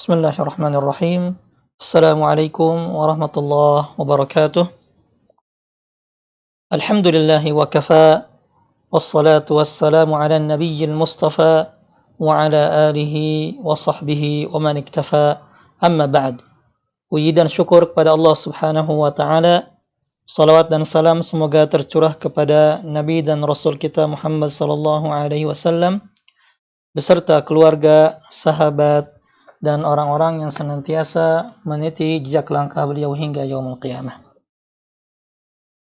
Bismillahirrahmanirrahim. Assalamualaikum warahmatullahi wabarakatuh. Alhamdulillahi wa kafa. Wassalatu wassalamu ala nabiyyil mustafa wa ala alihi wa sahbihi wa man iktafa. Amma ba'd. Puji dan syukur kepada Allah Subhanahu wa taala. Salawat dan salam semoga tercurah kepada Nabi dan Rasul kita Muhammad sallallahu alaihi wasallam beserta keluarga, sahabat dan orang-orang yang senantiasa meniti jejak langkah beliau hingga yaumul qiyamah.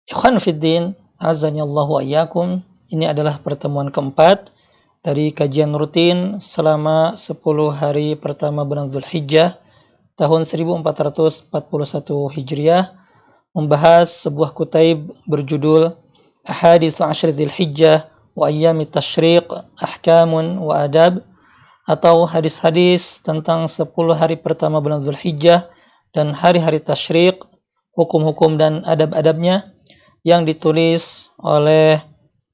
Ikhwan fiddin, azani Allah wa iyyakum. Ini adalah pertemuan keempat dari kajian rutin selama 10 hari pertama bulan Zulhijjah tahun 1441 Hijriah, membahas sebuah kutaib berjudul Ahaditsu Ashr Dzulhijjah wa Ayyamit Tasyriq, Ahkamun wa Adab, atau hadis-hadis tentang 10 hari pertama bulan Zulhijjah dan hari-hari tasyriq, hukum-hukum dan adab-adabnya, yang ditulis oleh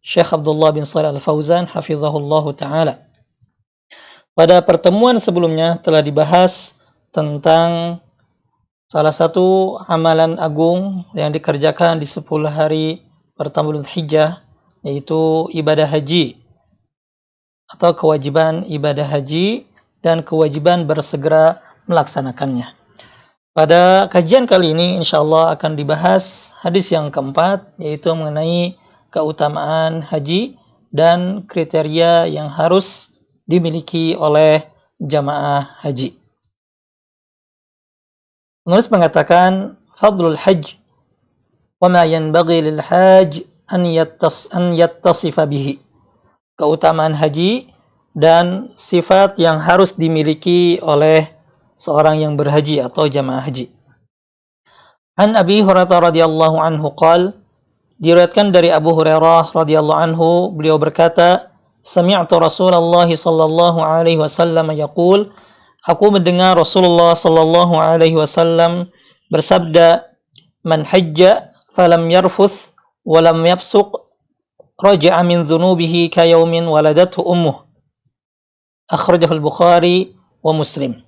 Syekh Abdullah bin Shalih Al-Fauzan hafizahullahu taala. Pada pertemuan sebelumnya telah dibahas tentang salah satu amalan agung yang dikerjakan di 10 hari pertama bulan Zulhijjah, yaitu ibadah haji atau kewajiban ibadah haji dan kewajiban bersegera melaksanakannya. Pada kajian kali ini insyaallah akan dibahas hadis yang keempat, yaitu mengenai keutamaan haji dan kriteria yang harus dimiliki oleh jamaah haji. Penulis mengatakan, Fadlul hajj wa ma yanbaghi lil hajj an yattasifa bihi. Keutamaan haji dan sifat yang harus dimiliki oleh seorang yang berhaji atau jamaah haji. An Abi Hurairah radhiyallahu anhu qala, diriwayatkan dari Abu Hurairah radhiyallahu anhu, beliau berkata, sami'tu Rasulullah sallallahu alaihi wasallam yaqul, aku mendengar Rasulullah sallallahu alaihi wasallam bersabda, man hajja falam yarfuth wa lam yafsuq raja'a min dhunubihi ka yaumin waladathu ummuh. Akhrajahu al-Bukhari wa Muslim.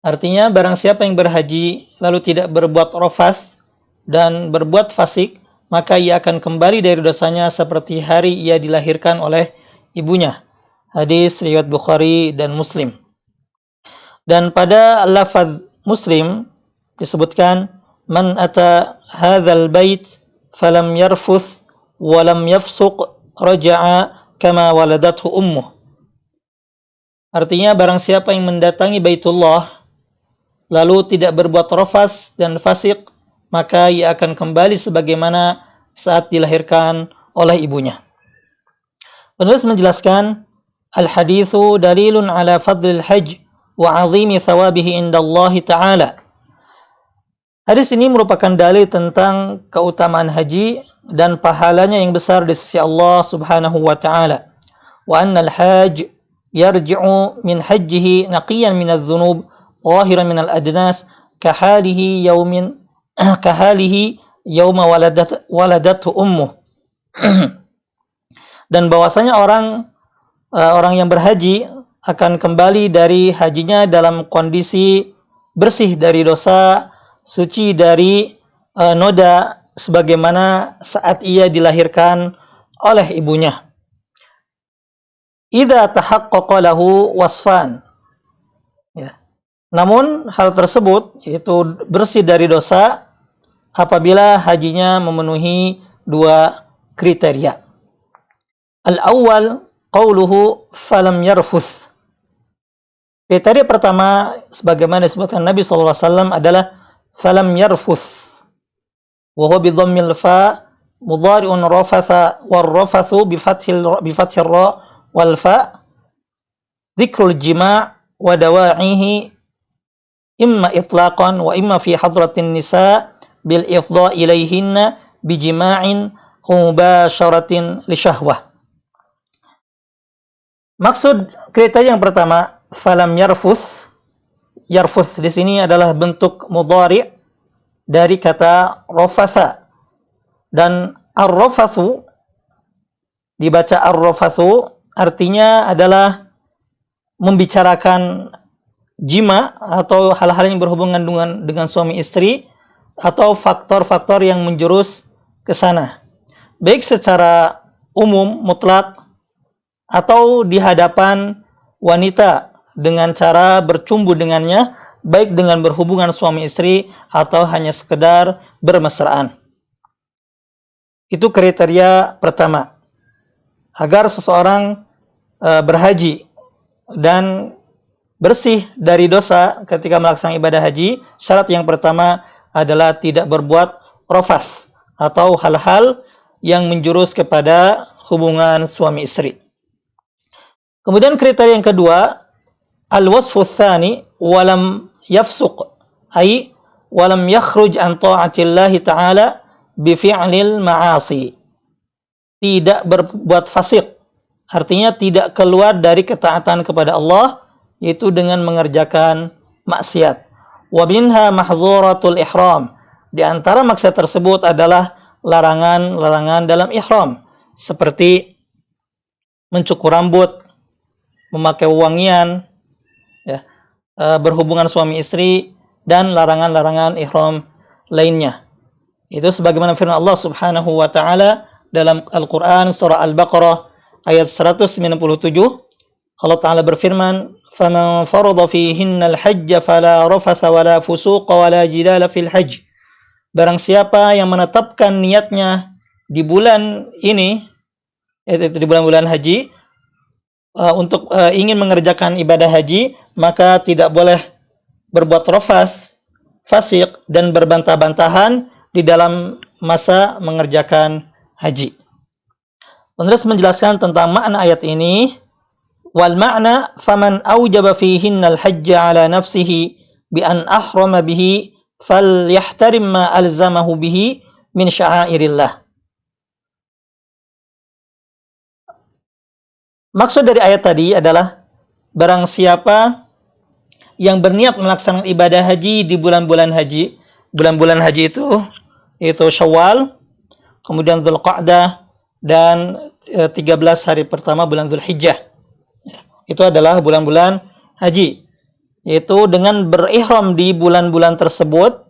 Artinya, barang siapa yang berhaji lalu tidak berbuat rafath dan berbuat fasik, maka ia akan kembali dari dosanya seperti hari ia dilahirkan oleh ibunya. Hadis riwayat Bukhari dan Muslim. Dan pada lafaz Muslim disebutkan, man ata hadzal bait falam yarfuth walam yafsuq raja'a kama waladathu ummuh. Artinya, barang siapa yang mendatangi Baitullah lalu tidak berbuat rafas dan fasik, maka ia akan kembali sebagaimana saat dilahirkan oleh ibunya. Penulis menjelaskan, al-haditsu dalilun ala fadlil hajj wa 'azimi thawabihi indallahi ta'ala. Hadis ini merupakan dalil tentang keutamaan haji dan pahalanya yang besar di sisi Allah Subhanahu wa taala. Wa annal hajj yarji'u min hajjihi naqiyan min adh-dhunub zahiran min al-adnas kahalihi yawma waladathu ummuh. Dan bahwasanya orang yang berhaji akan kembali dari hajinya dalam kondisi bersih dari dosa, suci dari noda, sebagaimana saat ia dilahirkan oleh ibunya. Idza tahaqqaqa lahu wasfan. Ya. Namun hal tersebut, yaitu bersih dari dosa, apabila hajinya memenuhi 2 kriteria. Al-awwal qauluhu falam yarfuth. Kriteria pertama, sebagaimana disebutkan Nabi sallallahu alaihi wasallam, adalah falam yarfuth. وهو بضم الفاء مضارع رفث والرفث بفتح الراء والفاء ذكر الجماع ودواعيه إما إطلاقا وإما في حضرة النساء بالإفضاء إليهن بجماع مباشرة لشهوة. Maksud kriteria yang pertama, falam yarfuth. Yarfuth di sini adalah bentuk mudhari' dari kata rafatha, dan ar-rafathu dibaca ar-rafathu artinya adalah membicarakan jima atau hal-hal yang berhubungan dengan suami istri atau faktor-faktor yang menjurus ke sana. Baik secara umum, mutlak, atau di hadapan wanita dengan cara bercumbu dengannya, baik dengan berhubungan suami istri atau hanya sekedar bermesraan. Itu kriteria pertama. Agar seseorang berhaji dan bersih dari dosa ketika melaksanakan ibadah haji, syarat yang pertama adalah tidak berbuat rafas atau hal-hal yang menjurus kepada hubungan suami istri. Kemudian kriteria yang kedua, al-wasfu tsani walam yafsuq, ay walam yakhruj an ta'atillahi ta'ala bi fi'lil ma'asi. Tidak berbuat fasik, artinya tidak keluar dari ketaatan kepada Allah, yaitu dengan mengerjakan maksiat. Wa minha mahdzuratul ihram. Di antara maksiat tersebut adalah larangan-larangan dalam ihram, seperti mencukur rambut, memakai wangian, ya, berhubungan suami istri, dan larangan-larangan ihram lainnya. Itu sebagaimana firman Allah Subhanahu wa taala dalam Al-Qur'an surah Al-Baqarah ayat 197. Allah taala berfirman, "Faman farada fihinna al-hajj fala rafatha wala fusuqa wala jidala fil hajj." Barang siapa yang menetapkan niatnya di bulan ini, yaitu di bulan-bulan haji, untuk ingin mengerjakan ibadah haji, maka tidak boleh berbuat rafas, fasik, dan berbantah-bantahan di dalam masa mengerjakan haji. Penulis menjelaskan tentang makna ayat ini. Wal makna faman aujaba fihinna al-hajj ala nafsihi bi an ahrama bihi falyahtarim ma alzamahu bihi min sya'airillah. Maksud dari ayat tadi adalah barang siapa yang berniat melaksanakan ibadah haji di bulan-bulan haji. Bulan-bulan haji itu Syawal, kemudian Dzulqa'dah, dan 13 hari pertama bulan Dzulhijjah. Itu adalah bulan-bulan haji. Yaitu dengan berihram di bulan-bulan tersebut,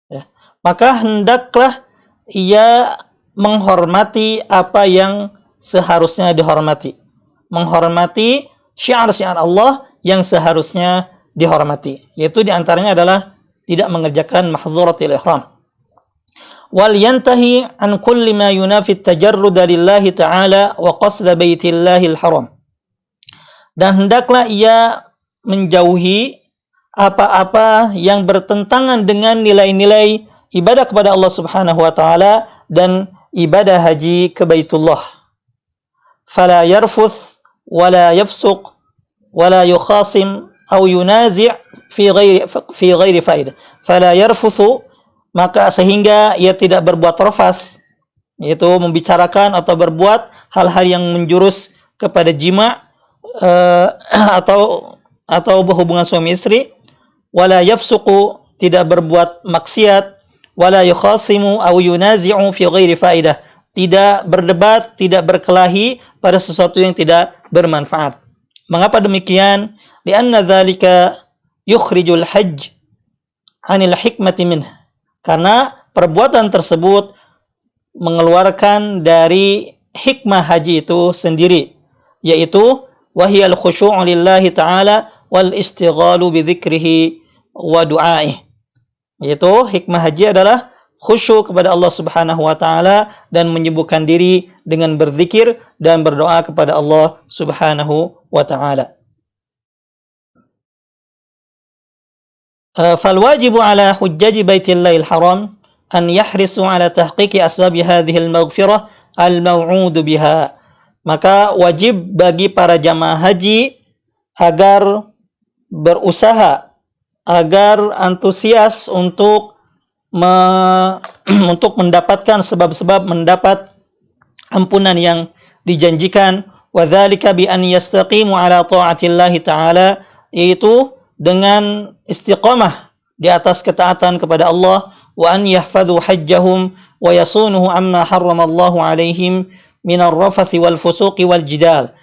ya, maka hendaklah ia menghormati apa yang seharusnya dihormati. Menghormati syiar-syiar Allah yang seharusnya dihormati. Yaitu diantaranya adalah tidak mengerjakan mahdzuratil ihram. Wal yantahi an kulli ma yunafi at-tajarrud lillahi ta'ala wa qasd baitillahil haram. Dan hendaklah ia menjauhi apa-apa yang bertentangan dengan nilai-nilai ibadah kepada Allah Subhanahu wa taala dan ibadah haji ke Baitullah. Fala yarfuth wala yafsuq wala yukhasim aw yunazi' fi ghairi faidah. Fala yarfuthu, maka sehingga ia tidak berbuat rafas, yaitu membicarakan atau berbuat hal-hal yang menjurus kepada jima, atau berhubungan suami istri. Wala yafsuqu, tidak berbuat maksiat. Wala yukhasimu aw yunazi'u fi ghairi faidah, tidak berdebat, tidak berkelahi pada sesuatu yang tidak bermanfaat. Mengapa demikian? Lianna dzalika yukhrijul hajj 'anil hikmati minh. Karena perbuatan tersebut mengeluarkan dari hikmah haji itu sendiri, yaitu wahiyal khusyu'u lillahi ta'ala wal istighalu bi dzikrihi wa du'aih. Yaitu hikmah haji adalah khusyuk kepada Allah Subhanahu wa taala dan menyibukkan diri dengan berzikir dan berdoa kepada Allah Subhanahu wa taala. فالواجب على حجاج بيت الله الحرام أن يحرصوا على تحقيق أسباب هذه المغفرة الموعود بها. Maka wajib bagi para jamaah haji agar berusaha, agar antusias untuk mendapatkan sebab-sebab mendapat ampunan yang dijanjikan. Wa dzalika bi an yastaqimu ala ta'atillahi ta'ala, yaitu dengan istiqamah di atas ketaatan kepada Allah. Wa an yahfadhu hajjahum wa yasunuhu amma harramallahu alaihim minar rafathi wal fusuqi wal jidal.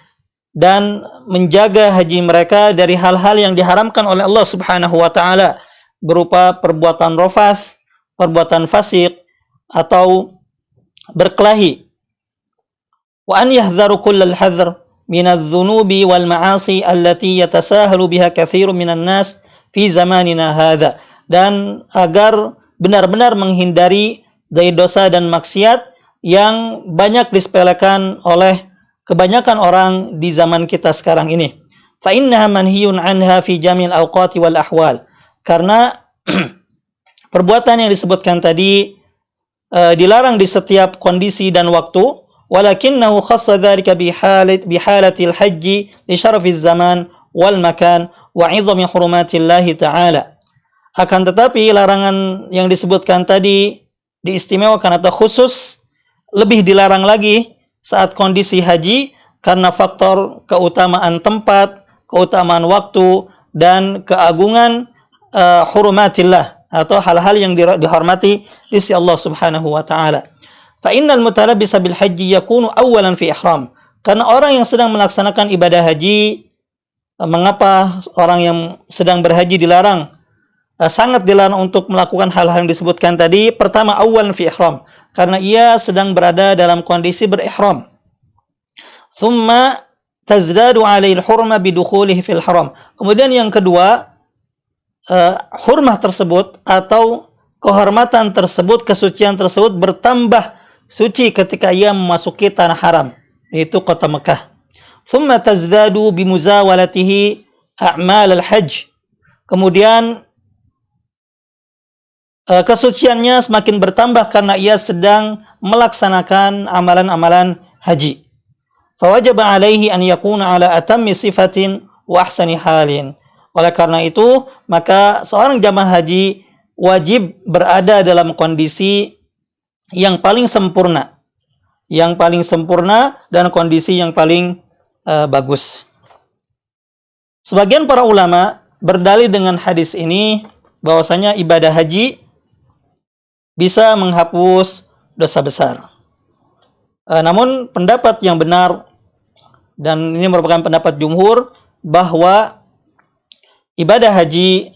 dan menjaga haji mereka dari hal-hal yang diharamkan oleh Allah Subhanahu wa taala berupa perbuatan rafath, perbuatan fasik atau berkelahi. Wa an yahdharu kullal hadhr min adh-dhunubi wal ma'asi allati yatasahalu biha katsirun minan nas fi zamanina hadha, dan agar benar-benar menghindari dari dosa dan maksiat yang banyak disepelekan oleh kebanyakan orang di zaman kita sekarang ini. Fa innaha manhiyun anha fi jamil awqati wal ahwal. Karena perbuatan yang disebutkan tadi dilarang di setiap kondisi dan waktu, walakinnahu khassa dzalika bihalatil haji li syarafiz zaman wal makan wa 'idhami hurumatillahi ta'ala. Akan tetapi larangan yang disebutkan tadi diistimewakan atau khusus, lebih dilarang lagi saat kondisi haji karena faktor keutamaan tempat, keutamaan waktu, dan keagungan hurumatillah atau hal-hal yang dihormati di sisi Allah Subhanahu wa taala. Fa innal mutalabbisa bil haji yakunu awwalan fi ihram. Karena orang yang sedang melaksanakan ibadah haji, mengapa orang yang sedang berhaji dilarang? Sangat dilarang untuk melakukan hal-hal yang disebutkan tadi. Pertama, awwalan fi ihram, karena ia sedang berada dalam kondisi berihram. Thumma tazdadu alaihi al-hurma bidukhulihi fil haram. Kemudian yang kedua, hurmah tersebut atau kehormatan tersebut, kesucian tersebut bertambah suci ketika ia memasuki tanah haram, yaitu kota Mekah. Thumma tazdadu bimuzawalatihi a'mal al-hajj. Kemudian kesuciannya semakin bertambah karena ia sedang melaksanakan amalan-amalan haji. Fawajaba alaihi an yakuna ala atammi sifatin wa ahsani halin. Oleh karena itu, maka seorang jamaah haji wajib berada dalam kondisi yang paling sempurna. Yang paling sempurna dan kondisi yang paling bagus. Sebagian para ulama berdalil dengan hadis ini bahwasanya ibadah haji bisa menghapus dosa besar. Namun pendapat yang benar, dan ini merupakan pendapat jumhur, bahwa ibadah haji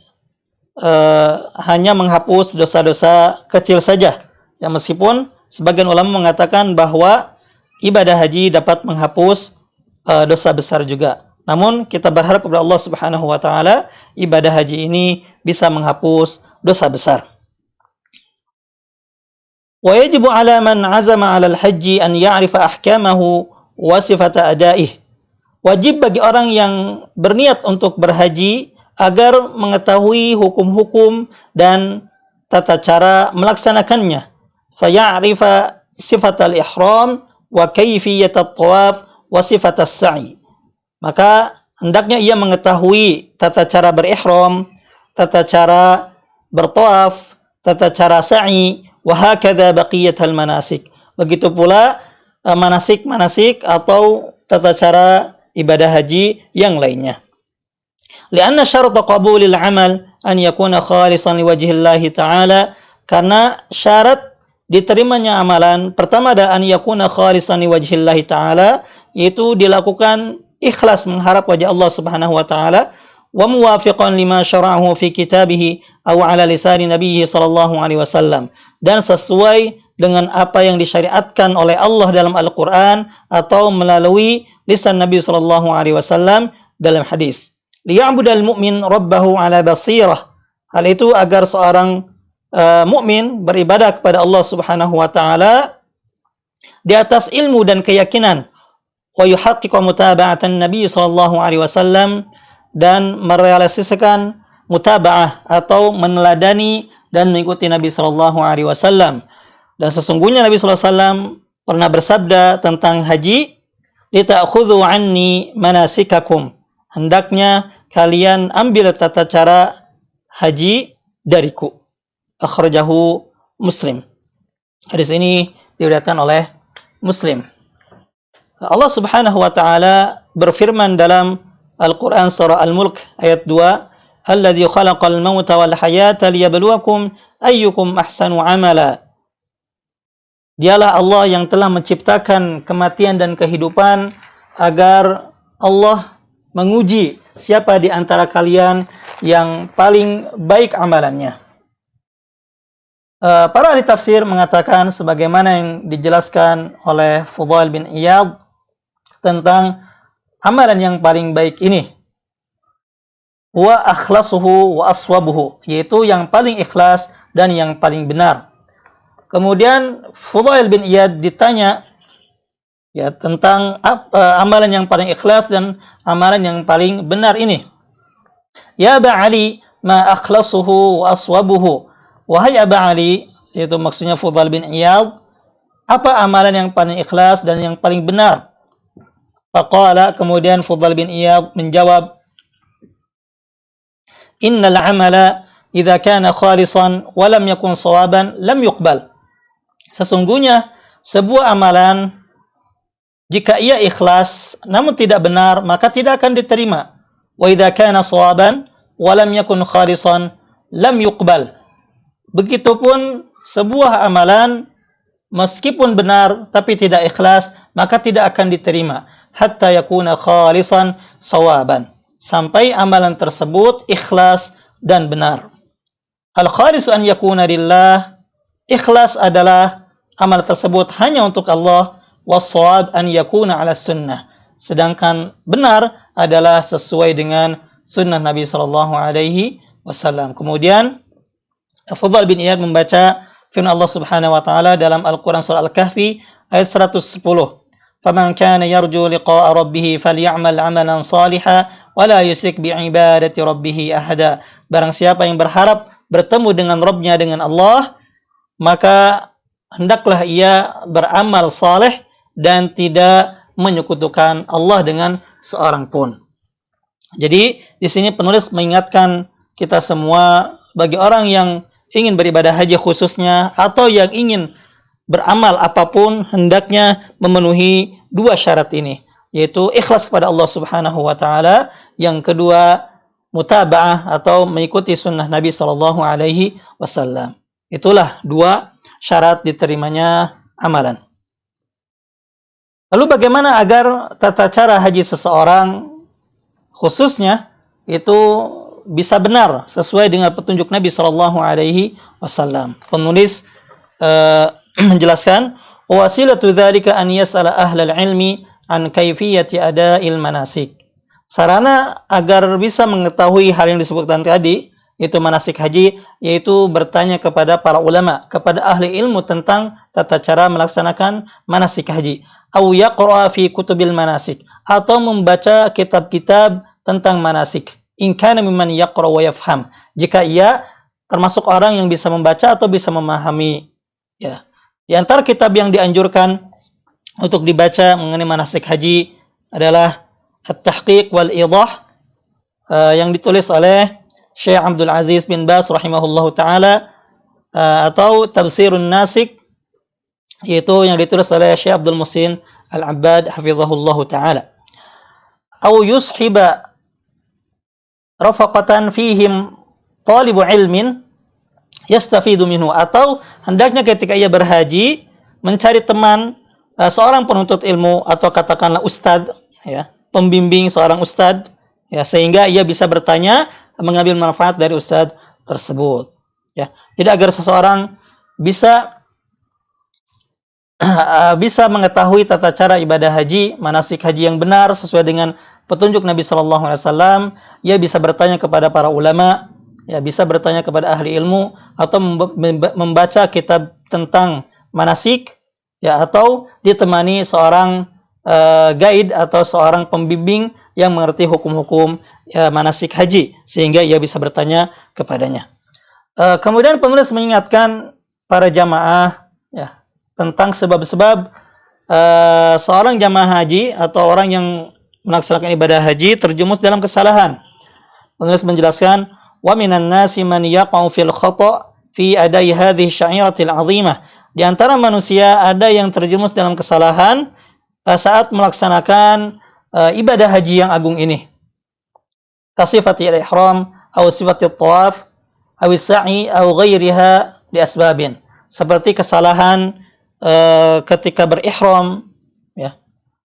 hanya menghapus dosa-dosa kecil saja. Ya, meskipun sebagian ulama mengatakan bahwa ibadah haji dapat menghapus dosa besar juga. Namun kita berharap kepada Allah Subhanahu wa taala ibadah haji ini bisa menghapus dosa besar. Wa yajibu 'ala man 'azama 'ala al-hajji an ya'rifa ahkamahu wa sifata adaih. Wajib bagi orang yang berniat untuk berhaji agar mengetahui hukum-hukum dan tata cara melaksanakannya. Faya'rifa sifat al-ihram wa kayfiyat at-tawaf wa sifat as-sa'i. Maka hendaknya ia mengetahui tata cara berihram, tata cara bertawaf, tata cara sa'i, wa hakadha baqiyatul manasik. Begitu pula manasik-manasik atau tata cara ibadah haji yang lainnya. Lianna syarata qabulil amal an yakuna khalisan liwajhillahi ta'ala. Karena syarat diterimanya amalan pertama adalah an yakuna khalisan liwajhillahi ta'ala, yaitu dilakukan ikhlas mengharap wajah Allah Subhanahu wa taala, wa muwafiqan lima syara'ahu fi kitabih aw ala lisan nabiyhi sallallahu alaihi wasallam, dan sesuai dengan apa yang disyariatkan oleh Allah dalam Al-Qur'an atau melalui lisan Nabi sallallahu alaihi wasallam dalam hadis. Liya'budal mu'min rabbahu ala basirah. Hal itu agar seorang mukmin beribadah kepada Allah Subhanahu wa taala di atas ilmu dan keyakinan, wa yuhaqqiqu mutaba'atan Nabi sallallahu alaihi wasallam, dan merealisasikan mutaba'ah atau meneladani dan mengikuti Nabi sallallahu alaihi wasallam. Dan sesungguhnya Nabi sallallahu alaihi wasallam pernah bersabda tentang haji, "Lita'khudhu 'anni manasikakum." Hendaknya kalian ambil tata cara haji dariku. Akhrajahu Muslim. Hadis ini diriwayatkan oleh Muslim. Allah Subhanahu wa taala berfirman dalam Al-Qur'an surah Al-Mulk ayat 2, "Alladzi khalaqal mauta wal hayata liyabluwakum ayyukum ahsanu amala." Dialah Allah yang telah menciptakan kematian dan kehidupan agar Allah menguji siapa di antara kalian yang paling baik amalannya. Para ahli tafsir mengatakan sebagaimana yang dijelaskan oleh Fudail bin Iyad tentang amalan yang paling baik ini, wa akhlasuhu wa aswabuhu, yaitu yang paling ikhlas dan yang paling benar. Kemudian Fudail bin Iyad ditanya ya tentang amalan yang paling ikhlas dan amalan yang paling benar ini. Ya Aba Ali, ma akhlasuhu wa aswabuhu. Wahai Aba Ali, yaitu maksudnya Fudail bin Iyad, apa amalan yang paling ikhlas dan yang paling benar? Faqala, kemudian Fudail bin Iyad menjawab, innal amala idza kana khalisan wa lam yakun shawaban lam yuqbal. Sesungguhnya sebuah amalan jika ia ikhlas namun tidak benar maka tidak akan diterima. Wa idza kana shawaban wa lam yakun khalisan lam yuqbal. Begitupun sebuah amalan meskipun benar tapi tidak ikhlas maka tidak akan diterima hatta yakuna khalisan shawaban, sampai amalan tersebut ikhlas dan benar. Al-khalis an yakuna lillah, ikhlas adalah amal tersebut hanya untuk Allah, was-shawab an yakuna ala sunnah, sedangkan benar adalah sesuai dengan sunnah Nabi sallallahu alaihi wasallam. Kemudian Fudail bin Iyad membaca firman Allah Subhanahu wa taala dalam Al-Qur'an surah Al-Kahfi ayat 110. Faman kana yarju liqa'a rabbih falyamal 'amalan shalihan wa la yusyrik bi'ibadati rabbih ahada. Barang siapa yang berharap bertemu dengan Rabb-nya, dengan Allah, maka hendaklah ia beramal saleh dan tidak menyekutukan Allah dengan seorang pun. Jadi di sini penulis mengingatkan kita semua, bagi orang yang ingin beribadah haji khususnya atau yang ingin beramal apapun, hendaknya memenuhi dua syarat ini, yaitu ikhlas kepada Allah Subhanahu wa taala, yang kedua mutaba'ah atau mengikuti sunnah Nabi sallallahu alaihi wasallam. Itulah dua syarat diterimanya amalan. Lalu bagaimana agar tata cara haji seseorang khususnya itu bisa benar sesuai dengan petunjuk Nabi sallallahu alaihi wasallam? Penulis menjelaskan, wasilatu dzalika an yas'ala ahlal ilmi an kaifiyati ada'il manasik. Sarana agar bisa mengetahui hal yang disebutkan tadi, itu manasik haji, yaitu bertanya kepada para ulama, kepada ahli ilmu tentang tata cara melaksanakan manasik haji. Au yaqra fi kutubil manasik, atau membaca kitab-kitab tentang manasik. In kana mimman yaqra wa yafham, jika ia termasuk orang yang bisa membaca atau bisa memahami. Ya. Di antara kitab yang dianjurkan untuk dibaca mengenai manasik haji adalah At-Tahqiq wal Idah yang ditulis oleh Syekh Abdul Aziz bin Baz rahimahullahu taala, atau Tafsirun Nasik, yaitu yang ditulis oleh Syekh Abdul Muhsin Al-Abbad hafizahullahu taala. Au yushiba rafaqatan fihim talibu ilmin yastafidu minhu, atau hendaknya ketika ia berhaji mencari teman, seorang penuntut ilmu atau katakanlah ustad, ya, pembimbing, seorang ustad, ya, sehingga ia bisa bertanya, mengambil manfaat dari ustad tersebut, ya. Jadi agar seseorang bisa mengetahui tata cara ibadah haji, manasik haji yang benar sesuai dengan petunjuk Nabi sallallahu alaihi wasallam, ia bisa bertanya kepada para ulama, ya, bisa bertanya kepada ahli ilmu, atau membaca kitab tentang manasik, ya, atau ditemani seorang guide atau seorang pembimbing yang mengerti hukum-hukum manasik haji, sehingga ia bisa bertanya kepadanya. Kemudian penulis mengingatkan para jamaah, ya, tentang sebab-sebab seorang jamaah haji atau orang yang melaksanakan ibadah haji terjumus dalam kesalahan. Penulis menjelaskan, wa minan nasi man yaqa'u fil khata' fi adai hadhihi sya'iratil 'azimah. Di antara manusia ada yang terjumus dalam kesalahan saat melaksanakan ibadah haji yang agung ini. Kasifati al-ihram atau sifati tawaf atau sa'i atau ghairiha li asbabin. Seperti kesalahan ketika berihram, ya,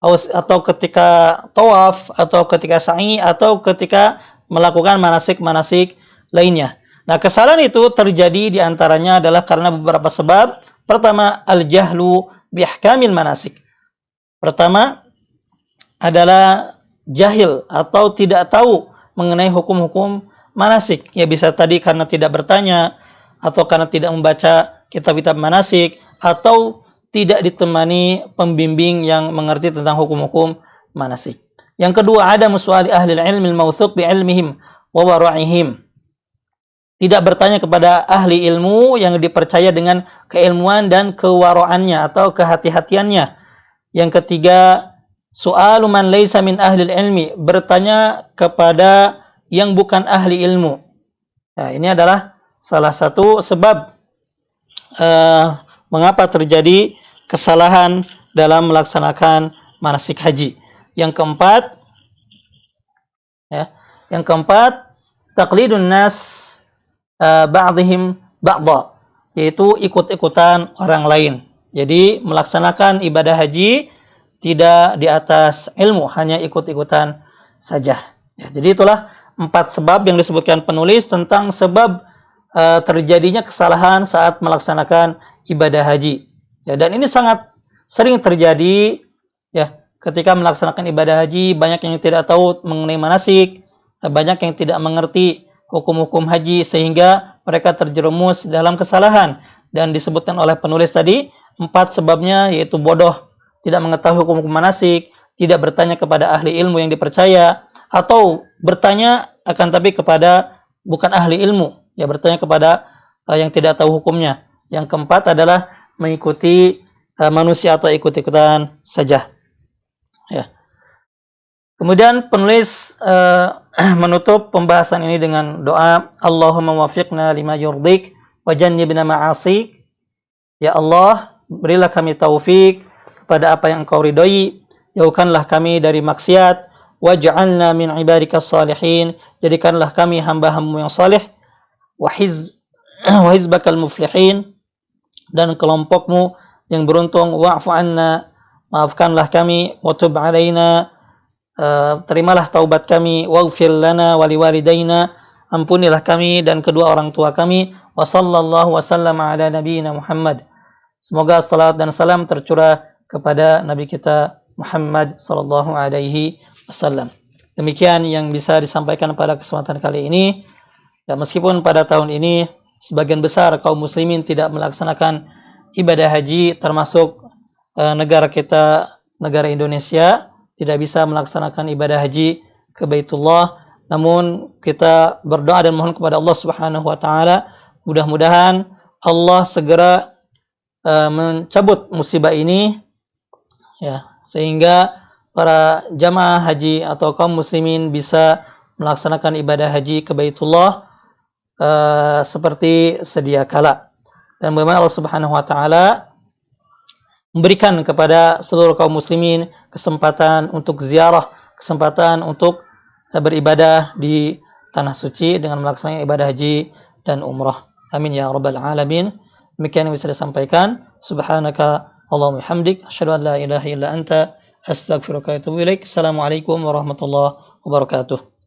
atau ketika tawaf, atau ketika sa'i, atau ketika melakukan manasik-manasik lainnya. Nah, kesalahan itu terjadi diantaranya adalah karena beberapa sebab. Pertama, al-jahlu bihkamil manasik. Pertama adalah jahil atau tidak tahu mengenai hukum-hukum manasik. Ya bisa tadi karena tidak bertanya, atau karena tidak membaca kitab-kitab manasik, atau tidak ditemani pembimbing yang mengerti tentang hukum-hukum manasik. Yang kedua, ada su'ali ahli ilmi al-mawthuq bi ilmihim wa wara'ihim. Tidak bertanya kepada ahli ilmu yang dipercaya dengan keilmuan dan kewara'annya atau kehati-hatiannya. Yang ketiga, su'alu man laysa min ahli ilmi, bertanya kepada yang bukan ahli ilmu. Nah, ini adalah salah satu sebab mengapa terjadi kesalahan dalam melaksanakan manasik haji. Yang keempat, taqlidun nas ba'dihim ba'dha, yaitu ikut-ikutan orang lain. Jadi melaksanakan ibadah haji tidak di atas ilmu, hanya ikut-ikutan saja. Ya, jadi itulah 4 sebab yang disebutkan penulis tentang sebab terjadinya kesalahan saat melaksanakan ibadah haji. Ya, dan ini sangat sering terjadi ya, ketika melaksanakan ibadah haji, banyak yang tidak tahu mengenai manasik, banyak yang tidak mengerti hukum-hukum haji sehingga mereka terjerumus dalam kesalahan. Dan disebutkan oleh penulis tadi 4 sebabnya, yaitu bodoh, tidak mengetahui hukum-hukum manasik, tidak bertanya kepada ahli ilmu yang dipercaya, atau bertanya akan tapi kepada bukan ahli ilmu, ya bertanya kepada yang tidak tahu hukumnya. Yang keempat adalah mengikuti manusia atau ikut-ikutan saja. Ya. Kemudian penulis menutup pembahasan ini dengan doa, Allahumma wafiqna lima yurdik wa jannibna ma'asik. Ya Allah, berilah kami taufik kepada apa yang Engkau ridhoi, jauhkanlah kami dari maksiat, waj'alna min ibadikas salihin, jadikanlah kami hamba-hamba-Mu yang saleh, wa hizbakal muflihin, dan kelompokmu yang beruntung, wa'fu anna, maafkanlah kami, wa tub alaina, terimalah taubat kami, waghfir lana wa liwalidayna, ampunilah kami dan kedua orang tua kami, wa sallallahu wasallam ala nabiyyina Muhammad. Semoga salat dan salam tercurah kepada Nabi kita Muhammad sallallahu alaihi wasallam. Demikian yang bisa disampaikan pada kesempatan kali ini. Ya, meskipun pada tahun ini sebagian besar kaum muslimin tidak melaksanakan ibadah haji, termasuk negara kita, negara Indonesia, tidak bisa melaksanakan ibadah haji ke Baitullah. Namun kita berdoa dan mohon kepada Allah Subhanahu wa taala, mudah-mudahan Allah segera mencabut musibah ini, ya, sehingga para jamaah haji atau kaum muslimin bisa melaksanakan ibadah haji ke Baitullah seperti sedia kala. Dan bagaimana Allah Subhanahu wa taala memberikan kepada seluruh kaum muslimin kesempatan untuk ziarah, kesempatan untuk beribadah di tanah suci dengan melaksanakan ibadah haji dan umrah. Amin ya rabbal alamin. Demikian yang bisa disampaikan. Subhanaka Allahumma hamdik, asyhadu an la ilaha illa anta, astaghfiruka wa atubu ilaik. Assalamualaikum warahmatullahi wabarakatuh.